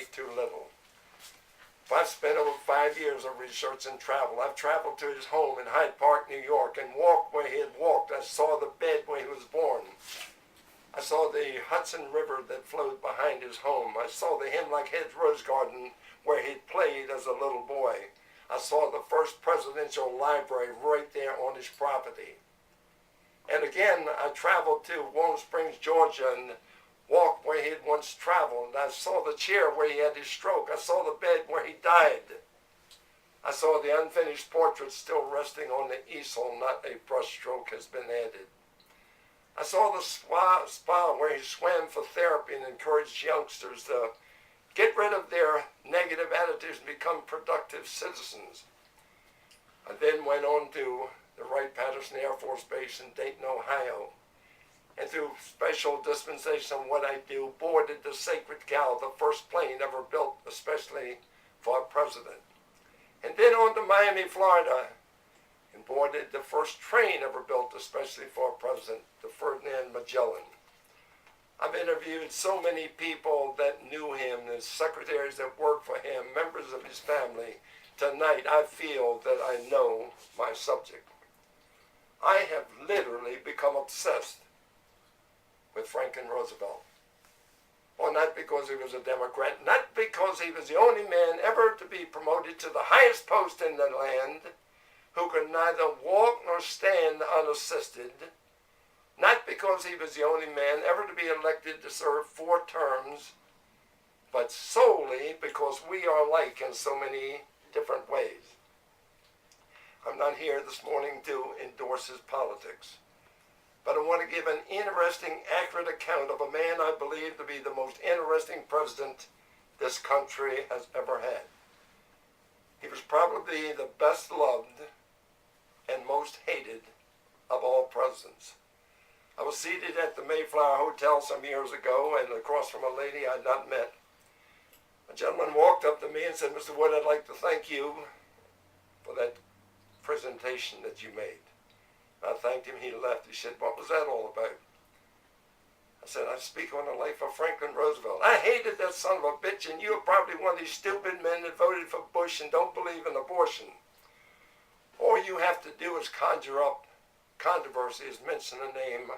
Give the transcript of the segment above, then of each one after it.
life too little. I've spent over 5 years of research and travel. I've traveled to his home in Hyde Park, New York, and walked where he had walked. I saw the bed where he was born. I saw the Hudson River that flowed behind his home. I saw the Hemlock Hedge Rose Garden where he'd played as a little boy. I saw the first presidential library right there on his property. And again, I traveled to Warm Springs, Georgia, and walked where he had once traveled. I saw the chair where he had his stroke. I saw the bed where he died. I saw the unfinished portrait still resting on the easel, not a brushstroke has been added. I saw the spa where he swam for therapy and encouraged youngsters to get rid of their negative attitudes and become productive citizens. I then went on to the Wright-Patterson Air Force Base in Dayton, Ohio, and through special dispensation of what I do, boarded the Sacred Cow, the first plane ever built especially for a president. And then on to Miami, Florida, and boarded the first train ever built especially for a president, the Ferdinand Magellan. I've interviewed so many people that knew him, the secretaries that worked for him, members of his family. Tonight, I feel that I know my subject. I have literally become obsessed with Franklin Roosevelt. Well, not because he was a Democrat, not because he was the only man ever to be promoted to the highest post in the land, who could neither walk nor stand unassisted, not because he was the only man ever to be elected to serve 4 terms, but solely because we are alike in so many different ways. I'm not here this morning to endorse his politics, but I want to give an interesting, accurate account of a man I believe to be the most interesting president this country has ever had. He was probably the best loved and most hated of all presidents. I was seated at the Mayflower Hotel some years ago, and across from a lady I'd not met. A gentleman walked up to me and said, "Mr. Wood, I'd like to thank you for that presentation that you made." I thanked him. He left. He said, "What was that all about?" I said, "I speak on the life of Franklin Roosevelt. I hated that son of a bitch, and you're probably one of these stupid men that voted for Bush and don't believe in abortion. All you have to do is conjure up controversy, is mention the name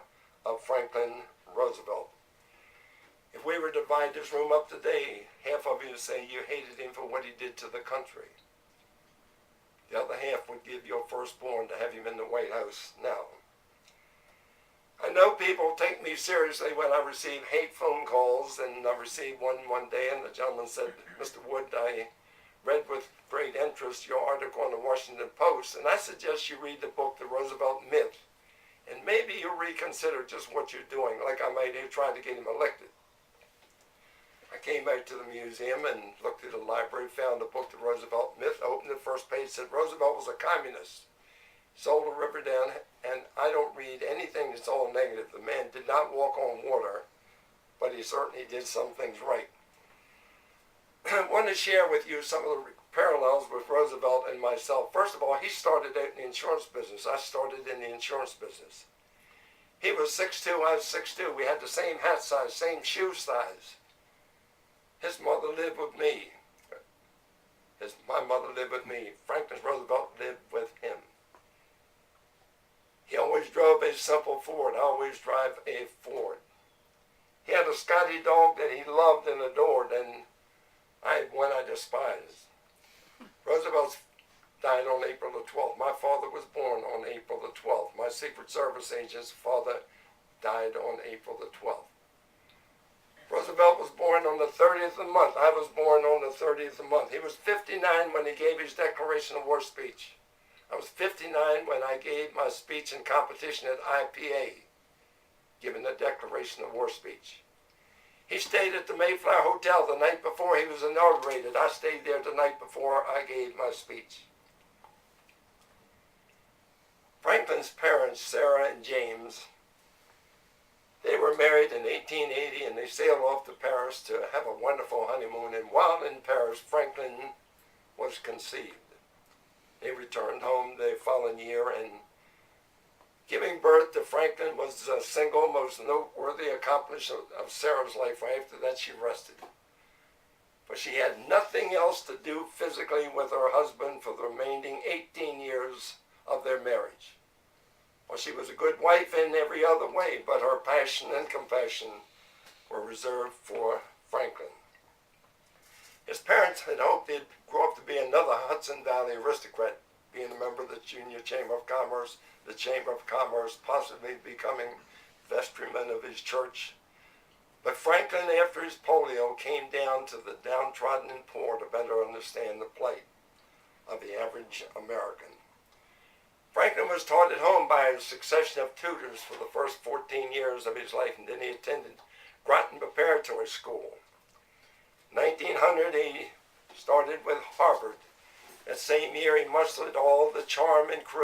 of Franklin Roosevelt. If we were to divide this room up today, half of you would say you hated him for what he did to the country. The other half would give your firstborn to have him in the White House now. I know people take me seriously when I receive hate phone calls, and I received one day, and the gentleman said, "Mr. Wood, I read with great interest your article in the Washington Post, and I suggest you read the book, The Roosevelt Myth, and maybe you'll reconsider just what you're doing, like I might have tried to get him elected." I came back to the museum and looked at the library, found the book, The Roosevelt Myth, opened the first page, said Roosevelt was a communist, sold a river down, and I don't read anything that's all negative. The man did not walk on water, but he certainly did some things right. I want to share with you some of the parallels with Roosevelt and myself. First of all, he started out in the insurance business. I started in the insurance business. He was 6'2", I was 6'2". We had the same hat size, same shoe size. His mother lived with me. My mother lived with me. Franklin Roosevelt lived with him. He always drove a simple Ford. I always drive a Ford. He had a Scotty dog that he loved and adored, and I had one I despised. Roosevelt died on April the 12th. My father was born on April the 12th. My Secret Service agent's father died on April the 12th. Roosevelt was born on the 30th of the month. I was born on the 30th of the month. He was 59 when he gave his Declaration of War speech. I was 59 when I gave my speech in competition at IPA, giving the Declaration of War speech. He stayed at the Mayflower Hotel the night before he was inaugurated. I stayed there the night before I gave my speech. Franklin's parents, Sarah and James, they were married in 1880, and they sailed off to Paris to have a wonderful honeymoon. And while in Paris, Franklin was conceived. They returned home the following year, and giving birth to Franklin was the single most noteworthy accomplishment of Sarah's life. After that, she rested. but she had nothing else to do physically with her husband for the remaining 18 years of their marriage. Well, she was a good wife in every other way, but her passion and compassion were reserved for Franklin. His parents had hoped he'd grow up to be another Hudson Valley aristocrat, being a member of the Junior Chamber of Commerce, the Chamber of Commerce, possibly becoming vestryman of his church. But Franklin, after his polio, came down to the downtrodden and poor to better understand the plight of the average American. Franklin was taught at home by a succession of tutors for the first 14 years of his life, and then he attended Groton Preparatory School. 1900, he started with Harvard. That same year, he mustered all the charm and charisma